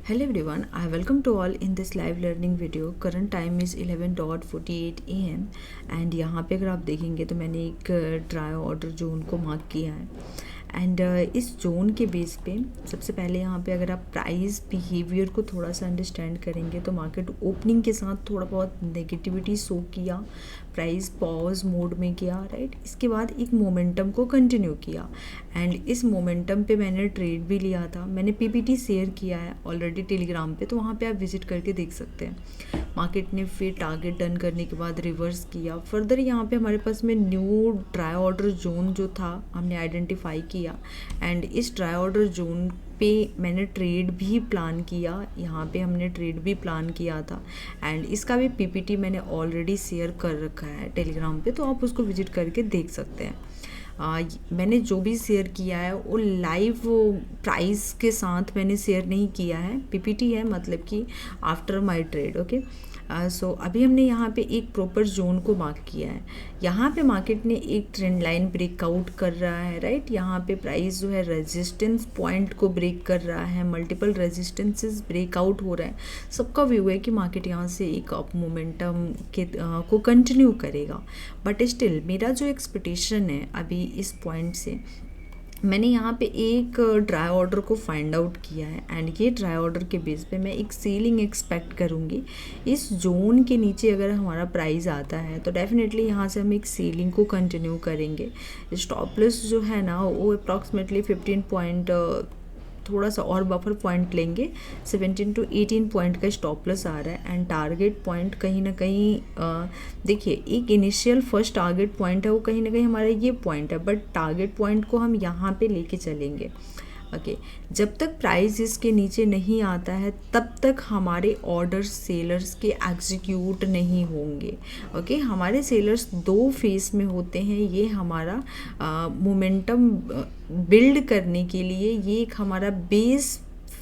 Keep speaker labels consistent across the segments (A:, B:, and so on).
A: Hello everyone, I welcome to all in this live learning video. Current time is 11:48 AM and यहाँ पे अगर आप देखेंगे तो मैंने एक ट्राई ऑर्डर जोन को मार्क किया है एंड इस जोन के बेस पे सबसे पहले यहाँ पे अगर आप प्राइस बिहेवियर को थोड़ा सा अंडरस्टैंड करेंगे तो मार्केट ओपनिंग के साथ थोड़ा बहुत नेगेटिविटी शो किया, प्राइस पॉज मोड में किया, राइट। इसके बाद एक मोमेंटम को कंटिन्यू किया एंड इस मोमेंटम पे मैंने ट्रेड भी लिया था। मैंने पीपीटी शेयर किया है ऑलरेडी टेलीग्राम पे, तो वहाँ पे आप विजिट करके देख सकते हैं। मार्केट ने फिर टारगेट डन करने के बाद रिवर्स किया। फर्दर यहाँ पे हमारे पास में न्यू ट्राई ऑर्डर जोन जो था हमने आइडेंटिफाई किया एंड इस ट्राई ऑर्डर जोन पे मैंने ट्रेड भी प्लान किया। यहाँ पे हमने ट्रेड भी प्लान किया था एंड इसका भी पीपीटी मैंने ऑलरेडी शेयर कर रखा है टेलीग्राम पे, तो आप उसको विजिट करके देख सकते हैं। मैंने जो भी शेयर किया है वो लाइव प्राइस के साथ मैंने शेयर नहीं किया है, पीपीटी है, मतलब कि आफ्टर माय ट्रेड। ओके, सो अभी हमने यहाँ पे एक प्रॉपर जोन को मार्क किया है। यहाँ पे मार्केट ने एक ट्रेंड लाइन ब्रेकआउट कर रहा है, राइट। यहाँ पे प्राइस जो है रेजिस्टेंस पॉइंट को ब्रेक कर रहा है, मल्टीपल रेजिस्टेंसेस ब्रेकआउट हो रहा है। सबका व्यू है कि मार्केट यहाँ से एक अप मोमेंटम के को कंटिन्यू करेगा, बट स्टिल मेरा जो एक्सपेक्टेशन है अभी इस पॉइंट से, मैंने यहाँ पे एक ट्राई ऑर्डर को फाइंड आउट किया है एंड ये ट्राई ऑर्डर के बेस पे मैं एक सेलिंग एक्सपेक्ट करूँगी। इस जोन के नीचे अगर हमारा प्राइस आता है तो डेफिनेटली यहाँ से हम एक सेलिंग को कंटिन्यू करेंगे। स्टॉप लॉस जो है ना वो अप्रॉक्सीमेटली 15 पॉइंट थोड़ा सा और बफर पॉइंट लेंगे, 17 to 18 पॉइंट का स्टॉप लॉस आ रहा है एंड टारगेट पॉइंट कहीं ना कहीं देखिए एक इनिशियल फर्स्ट टारगेट पॉइंट है वो कहीं ना कहीं हमारा ये पॉइंट है, बट टारगेट पॉइंट को हम यहाँ पे लेके चलेंगे। ओके, जब तक प्राइस इसके नीचे नहीं आता है तब तक हमारे ऑर्डर सेलर्स के एग्जीक्यूट नहीं होंगे। ओके, हमारे सेलर्स दो फेस में होते हैं। ये हमारा मोमेंटम बिल्ड करने के लिए ये एक हमारा बेस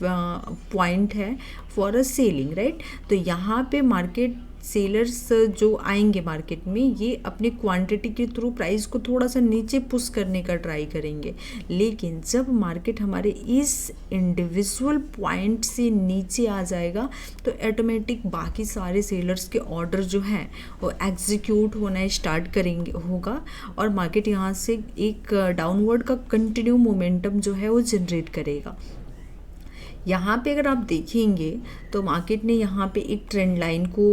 A: पॉइंट है फॉर अ सेलिंग, राइट। तो यहाँ पे मार्केट सेलर्स जो आएंगे मार्केट में ये अपनी क्वांटिटी के थ्रू प्राइस को थोड़ा सा नीचे पुश करने का ट्राई करेंगे, लेकिन जब मार्केट हमारे इस इंडिविजुअल पॉइंट से नीचे आ जाएगा तो ऑटोमेटिक बाकी सारे सेलर्स के ऑर्डर जो हैं वो एग्जीक्यूट होना स्टार्ट करेंगे होगा और मार्केट यहाँ से एक डाउनवर्ड का कंटिन्यू मोमेंटम जो है वो जनरेट करेगा। यहाँ पे अगर आप देखेंगे तो मार्केट ने यहाँ पे एक ट्रेंड लाइन को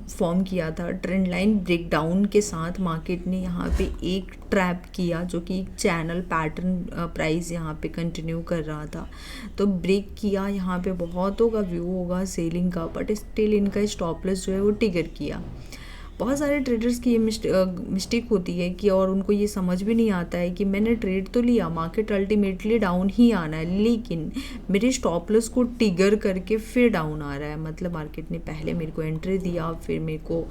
A: फॉर्म किया था। ट्रेंड लाइन ब्रेकडाउन के साथ मार्केट ने यहाँ पे एक ट्रैप किया जो कि एक चैनल पैटर्न प्राइस यहाँ पे कंटिन्यू कर रहा था, तो ब्रेक किया। यहाँ पे बहुतों का व्यू होगा सेलिंग का, बट स्टिल इनका स्टॉप लॉस जो है वो ट्रिगर किया। बहुत सारे ट्रेडर्स की ये मिस्टेक होती है कि और उनको ये समझ भी नहीं आता है कि मैंने ट्रेड तो लिया, मार्केट अल्टीमेटली डाउन ही आना है, लेकिन मेरे स्टॉप लॉस को ट्रिगर करके फिर डाउन आ रहा है। मतलब मार्केट ने पहले मेरे को एंट्री दिया, फिर मेरे को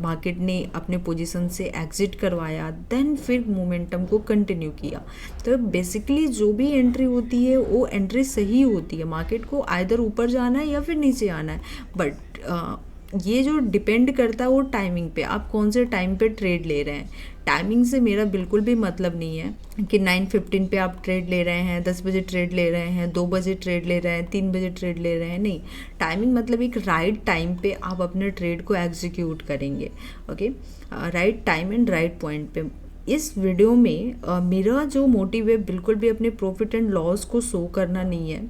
A: मार्केट ने अपने पोजीशन से एग्जिट करवाया, देन फिर मोमेंटम को कंटिन्यू किया। तो बेसिकली जो भी एंट्री होती है वो एंट्री सही होती है। मार्केट को आइदर ऊपर जाना है या फिर नीचे आना है, बट ये जो डिपेंड करता है वो टाइमिंग पे, आप कौन से टाइम पे ट्रेड ले रहे हैं। टाइमिंग से मेरा बिल्कुल भी मतलब नहीं है कि 9:15 पे आप ट्रेड ले रहे हैं, 10 बजे ट्रेड ले रहे हैं, 2 बजे ट्रेड ले रहे हैं, 3 बजे ट्रेड ले रहे हैं। नहीं, टाइमिंग मतलब एक राइट टाइम पे आप अपने ट्रेड को एग्जीक्यूट करेंगे। Okay, right time and right point पे। इस वीडियो में मेरा जो मोटिव है बिल्कुल भी अपने प्रॉफिट एंड लॉस को शो करना नहीं है।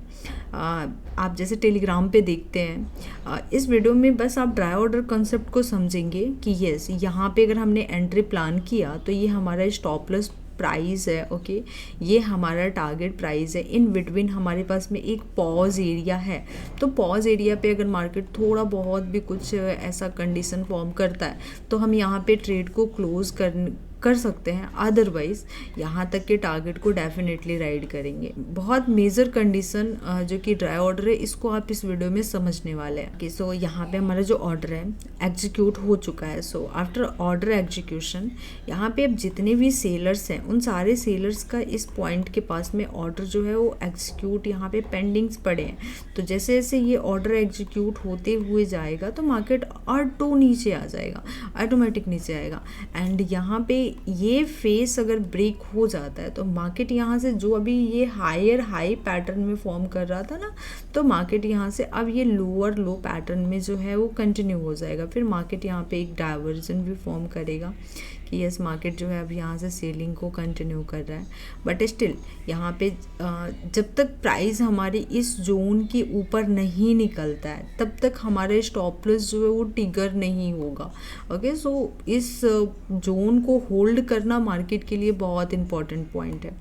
A: आप जैसे टेलीग्राम पे देखते हैं, इस वीडियो में बस आप ड्राई ऑर्डर कॉन्सेप्ट को समझेंगे कि यस यहाँ पे अगर हमने एंट्री प्लान किया तो ये हमारा स्टॉप लॉस प्राइस है। ओके, ये हमारा टारगेट प्राइस है। इन बिटवीन हमारे पास में एक पॉज एरिया है, तो पॉज एरिया पे अगर मार्केट थोड़ा बहुत भी कुछ ऐसा कंडीशन फॉर्म करता है तो हम यहाँ पे ट्रेड को क्लोज कर सकते हैं, अदरवाइज यहाँ तक के टारगेट को डेफिनेटली राइड करेंगे। बहुत मेजर कंडीशन जो कि ड्राई ऑर्डर है इसको आप इस वीडियो में समझने वाले हैं। सो यहाँ पे हमारा जो ऑर्डर है एग्जीक्यूट हो चुका है। सो आफ्टर ऑर्डर एग्जीक्यूशन यहाँ पे अब जितने भी सेलर्स हैं उन सारे सेलर्स का इस पॉइंट के पास में ऑर्डर जो है वो एग्जीक्यूट यहाँ पे पेंडिंग्स पड़े हैं। तो जैसे जैसे ये ऑर्डर एग्जीक्यूट होते हुए जाएगा तो मार्केट और नीचे आ जाएगा, ऑटोमेटिक नीचे आएगा एंड यहाँ पे ये फेस अगर ब्रेक हो जाता है तो मार्केट यहाँ से जो अभी ये हायर हाई पैटर्न में फॉर्म कर रहा था ना, तो मार्केट यहाँ से अब ये लोअर लो पैटर्न में जो है वो कंटिन्यू हो जाएगा। फिर मार्केट यहाँ पे एक डाइवर्जन भी फॉर्म करेगा कि यस मार्केट जो है अब यहाँ से सेलिंग को कंटिन्यू कर रहा है। बट स्टिल यहाँ पे जब तक प्राइस हमारे इस जोन के ऊपर नहीं निकलता है तब तक हमारे स्टॉप लॉस जो है वो ट्रिगर नहीं होगा। ओके, सो इस जोन को होल्ड करना मार्केट के लिए बहुत इंपॉर्टेंट पॉइंट है।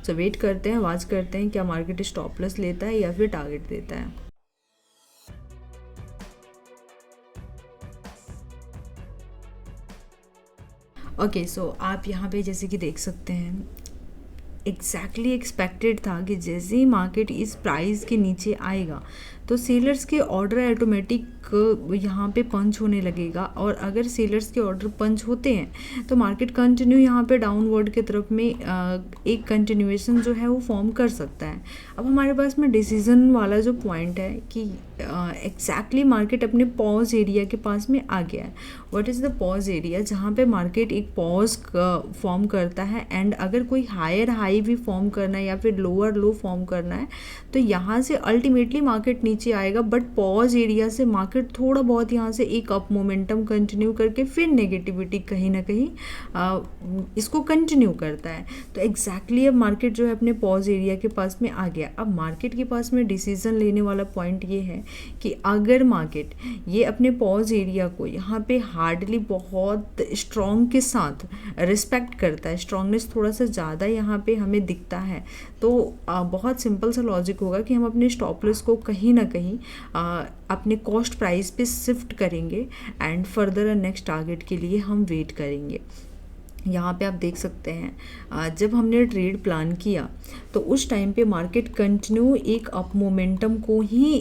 A: सो वेट करते हैं, वाच करते हैं क्या मार्केट स्टॉप लॉस लेता है या फिर टारगेट देता है। ओके, सो आप यहाँ पे जैसे कि देख सकते हैं एग्जैक्टली एक्सपेक्टेड था कि जैसे ही मार्केट इस प्राइस के नीचे आएगा तो सेलर्स के ऑर्डर ऑटोमेटिक यहाँ पे पंच होने लगेगा, और अगर सेलर्स के ऑर्डर पंच होते हैं तो मार्केट कंटिन्यू यहाँ पे डाउनवर्ड की तरफ में एक कंटिन्यूएशन जो है वो फॉर्म कर सकता है। अब हमारे पास में डिसीजन वाला जो पॉइंट है कि एग्जैक्टली मार्केट अपने पॉज एरिया के पास में आ गया है। What is the pause area? जहाँ पे मार्केट एक पॉज फॉर्म करता है, एंड अगर कोई हायर हाई भी फॉर्म करना है या फिर लोअर लो फॉर्म करना है तो यहाँ से अल्टीमेटली मार्केट नीचे आएगा, बट पॉज एरिया से मार्केट थोड़ा बहुत यहाँ से एक अप मोमेंटम कंटिन्यू करके फिर नेगेटिविटी कहीं ना कहीं इसको कंटिन्यू करता है। तो एग्जैक्टली अब मार्केट जो है अपने पॉज एरिया के पास में आ गया। अब मार्केट के पास में डिसीजन लेने वाला पॉइंट ये है कि अगर मार्केट ये अपने पॉज एरिया को यहाँ पे हार्डली बहुत स्ट्रॉन्ग के साथ रिस्पेक्ट करता है, स्ट्रॉन्गनेस थोड़ा सा ज़्यादा यहाँ पे हमें दिखता है, तो बहुत सिंपल सा लॉजिक होगा कि हम अपने स्टॉप लॉस को कहीं ना कहीं अपने कॉस्ट प्राइस पे शिफ्ट करेंगे एंड फर्दर नेक्स्ट टारगेट के लिए हम वेट करेंगे। यहाँ पे आप देख सकते हैं जब हमने ट्रेड प्लान किया तो उस टाइम पे मार्केट कंटिन्यू एक अप मोमेंटम को ही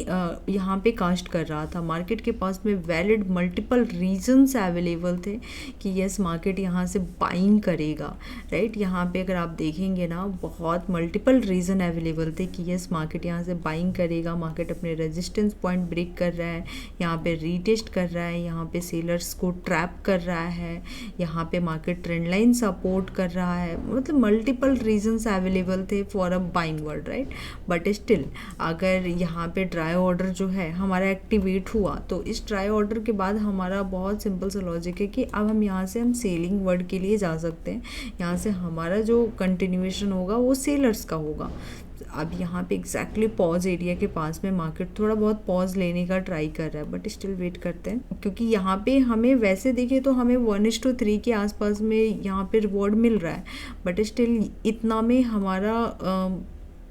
A: यहाँ पे कास्ट कर रहा था। मार्केट के पास में वैलिड मल्टीपल रीजंस अवेलेबल थे कि यस मार्केट यहाँ से बाइंग करेगा, राइट। यहाँ पे अगर आप देखेंगे ना बहुत मल्टीपल रीज़न अवेलेबल थे कि यस मार्केट यहाँ से बाइंग करेगा, मार्केट अपने रेजिस्टेंस पॉइंट ब्रेक कर रहा है, यहाँ पे रीटेस्ट कर रहा है, यहाँ पे सेलर्स को ट्रैप कर रहा है, यहाँ पे मार्केट ट्रेंड लाइन सपोर्ट कर रहा है। मतलब मल्टीपल रीजंस अवेलेबल थे for a buying word, right. But still अगर यहाँ पे ट्राई ऑर्डर जो है हमारा एक्टिवेट हुआ तो इस ट्राई ऑर्डर के बाद हमारा बहुत सिंपल सा लॉजिक है कि अब हम यहाँ से हम सेलिंग वर्ड के लिए जा सकते हैं। यहाँ से हमारा जो कंटिन्यूएशन होगा वो सेलर्स का होगा। अब यहाँ पे एग्जैक्टली पॉज एरिया के पास में मार्केट थोड़ा बहुत पॉज लेने का ट्राई कर रहा है, बट स्टिल वेट करते हैं क्योंकि यहाँ पे हमें वैसे देखें तो हमें 1:3 के आसपास में यहाँ पे रिवॉर्ड मिल रहा है, बट स्टिल इतना में हमारा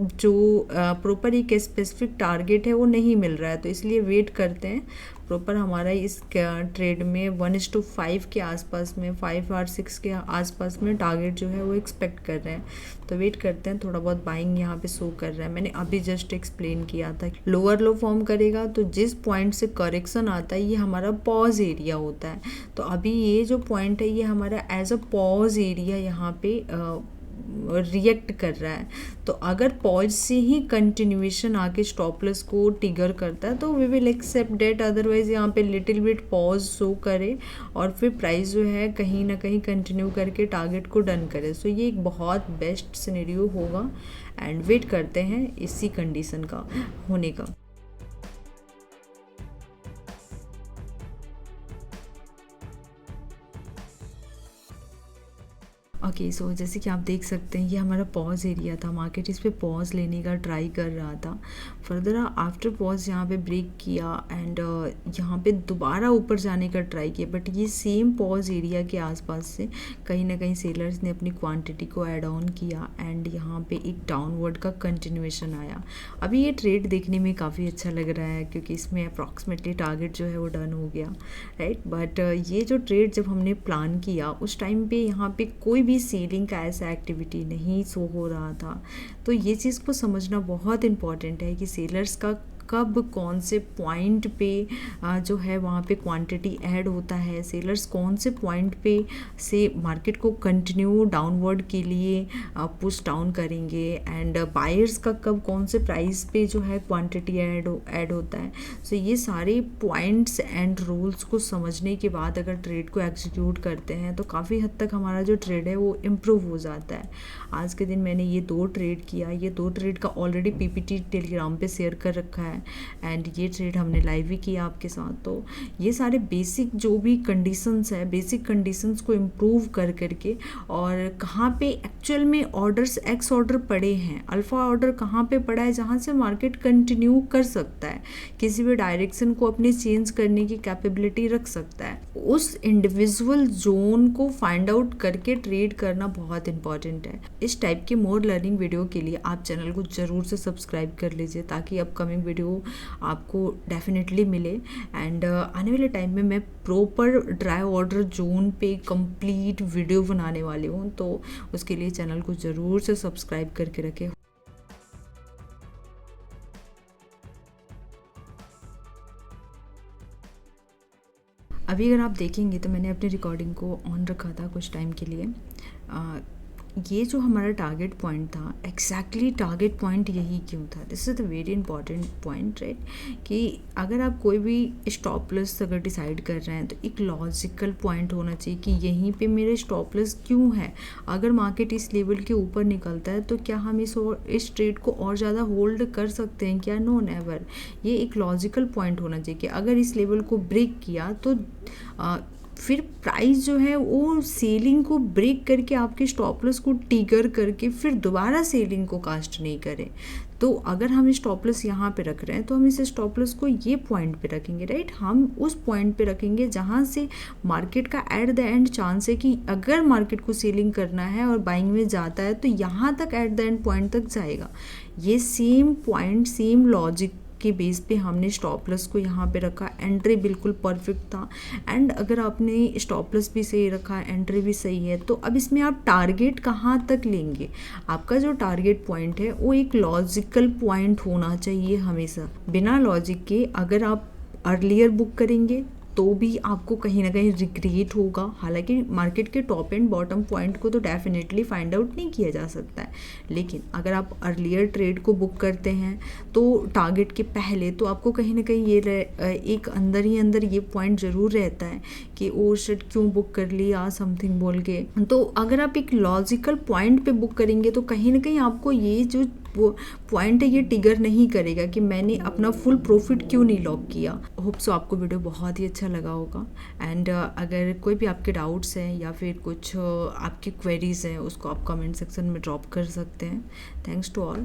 A: जो प्रॉपर एक स्पेसिफिक टारगेट है वो नहीं मिल रहा है, तो इसलिए वेट करते हैं। प्रॉपर हमारा इस ट्रेड में 1:5 के आसपास में 5 और 6 के आसपास में टारगेट जो है वो एक्सपेक्ट कर रहे हैं, तो वेट करते हैं। थोड़ा बहुत बाइंग यहाँ पे शो कर रहा है, मैंने अभी जस्ट एक्सप्लेन किया था। लोअर लो फॉर्म करेगा तो जिस पॉइंट से करेक्शन आता है ये हमारा पॉज एरिया होता है, तो अभी ये जो पॉइंट है ये हमारा एज अ पॉज एरिया यहाँ पे रिएक्ट कर रहा है। तो अगर पॉज से ही कंटिन्यूएशन आके स्टॉप लॉस को ट्रिगर करता है तो we will accept that, otherwise यहाँ पे लिटिल बिट पॉज शो करे और फिर प्राइस जो है कहीं ना कहीं कंटिन्यू करके टारगेट को डन करे। सो ये एक बहुत बेस्ट सिनेरियो होगा एंड वेट करते हैं इसी कंडीशन का होने का। ओके, सो जैसे कि आप देख सकते हैं ये हमारा पॉज एरिया था, मार्केट इस पे पॉज लेने का ट्राई कर रहा था। फर्दर आफ्टर पॉज यहाँ पे ब्रेक किया एंड यहाँ पे दोबारा ऊपर जाने का ट्राई किया, बट ये सेम पॉज एरिया के आसपास से कहीं ना कहीं सेलर्स ने अपनी क्वांटिटी को ऐड ऑन किया एंड यहाँ पे एक डाउनवर्ड का कंटिन्यूएशन आया। अभी ये ट्रेड देखने में काफ़ी अच्छा लग रहा है क्योंकि इसमें अप्रॉक्सीमेटली टारगेट जो है वो डन हो गया, राइट। बट ये जो ट्रेड जब हमने प्लान किया उस टाइम पे यहाँ पे कोई भी सेलिंग का ऐसा एक्टिविटी नहीं शो हो रहा था, तो ये चीज़ को समझना बहुत इम्पॉर्टेंट है कि सेलर्स का कब कौन से पॉइंट पे जो है वहाँ पे क्वांटिटी ऐड होता है, सेलर्स कौन से पॉइंट पे से मार्केट को कंटिन्यू डाउनवर्ड के लिए पुश डाउन करेंगे, एंड बायर्स का कब कौन से प्राइस पे जो है क्वांटिटी ऐड होता है। सो ये सारे पॉइंट्स एंड रूल्स को समझने के बाद अगर ट्रेड को एग्जीक्यूट करते हैं तो काफ़ी हद तक हमारा जो ट्रेड है वो इम्प्रूव हो जाता है। आज के दिन मैंने ये 2 ट्रेड किया, ये 2 ट्रेड का ऑलरेडी पीपीटी टेलीग्राम पे शेयर कर रखा है, एंड ये ट्रेड हमने लाइव भी किया आपके साथ। तो ये सारे बेसिक जो भी कंडीशंस है, बेसिक कंडीशंस को इम्प्रूव कर करके, और कहाँ पे एक्चुअल में ऑर्डर्स एक्स ऑर्डर पड़े हैं, अल्फ़ा ऑर्डर कहाँ पे पड़ा है जहाँ से मार्केट कंटिन्यू कर सकता है, किसी भी डायरेक्शन को अपने चेंज करने की कैपेबिलिटी रख सकता है, उस इंडिविजुअल जोन को फाइंड आउट करके ट्रेड करना बहुत इंपॉर्टेंट है। इस टाइप के मोर लर्निंग वीडियो के लिए आप चैनल को ज़रूर से सब्सक्राइब कर लीजिए ताकि अपकमिंग वीडियो आपको डेफिनेटली मिले। एंड आने वाले टाइम में मैं प्रॉपर ड्राई ऑर्डर जोन पे कंप्लीट वीडियो बनाने वाली हूँ, तो उसके लिए चैनल को ज़रूर से सब्सक्राइब करके रखें। अभी अगर आप देखेंगे तो मैंने अपनी रिकॉर्डिंग को ऑन रखा था कुछ टाइम के लिए। ये जो हमारा टारगेट पॉइंट था, एग्जैक्टली टारगेट पॉइंट यही क्यों था, this is the very important point, right. कि अगर आप कोई भी स्टॉप लॉस अगर डिसाइड कर रहे हैं तो एक लॉजिकल पॉइंट होना चाहिए कि यहीं पे मेरे स्टॉप लॉस क्यों है। अगर मार्केट इस लेवल के ऊपर निकलता है तो क्या हम इस ट्रेड को और ज़्यादा होल्ड कर सकते हैं क्या? No, never. ये एक लॉजिकल पॉइंट होना चाहिए कि अगर इस लेवल को ब्रेक किया तो फिर प्राइस जो है वो सेलिंग को ब्रेक करके आपके स्टॉप लॉस को ट्रिगर करके फिर दोबारा सेलिंग को कास्ट नहीं करें। तो अगर हम स्टॉप लॉस यहाँ पे रख रहे हैं तो हम इस स्टॉप लॉस को ये पॉइंट पे रखेंगे, राइट। हम उस पॉइंट पे रखेंगे जहाँ से मार्केट का एट द एंड चांस है कि अगर मार्केट को सेलिंग करना है और बाइंग में जाता है तो यहाँ तक एट द एंड पॉइंट तक जाएगा। ये सेम पॉइंट, सेम लॉजिक के बेस पे हमने स्टॉप लॉस को यहाँ पे रखा। एंट्री बिल्कुल परफेक्ट था, एंड अगर आपने स्टॉप लॉस भी सही रखा, एंट्री भी सही है, तो अब इसमें आप टारगेट कहाँ तक लेंगे। आपका जो टारगेट पॉइंट है वो एक लॉजिकल पॉइंट होना चाहिए हमेशा। बिना लॉजिक के अगर आप अर्लियर बुक करेंगे तो भी आपको कहीं ना कहीं रिग्रेट होगा। हालांकि मार्केट के टॉप एंड बॉटम पॉइंट को तो डेफिनेटली फाइंड आउट नहीं किया जा सकता है, लेकिन अगर आप अर्लियर ट्रेड को बुक करते हैं तो टारगेट के पहले तो आपको कहीं ना कहीं ये एक अंदर ही अंदर ये पॉइंट ज़रूर रहता है कि ओ शिट क्यों बुक कर लिया समथिंग बोल के। तो अगर आप एक लॉजिकल पॉइंट पे बुक करेंगे तो कहीं ना कहीं आपको ये जो वो पॉइंट है ये ट्रिगर नहीं करेगा कि मैंने अपना फुल प्रॉफिट क्यों नहीं लॉक किया। होप सो आपको वीडियो बहुत ही अच्छा लगा होगा, एंड अगर कोई भी आपके डाउट्स हैं या फिर कुछ आपकी क्वेरीज हैं उसको आप कमेंट सेक्शन में ड्रॉप कर सकते हैं। Thanks to all.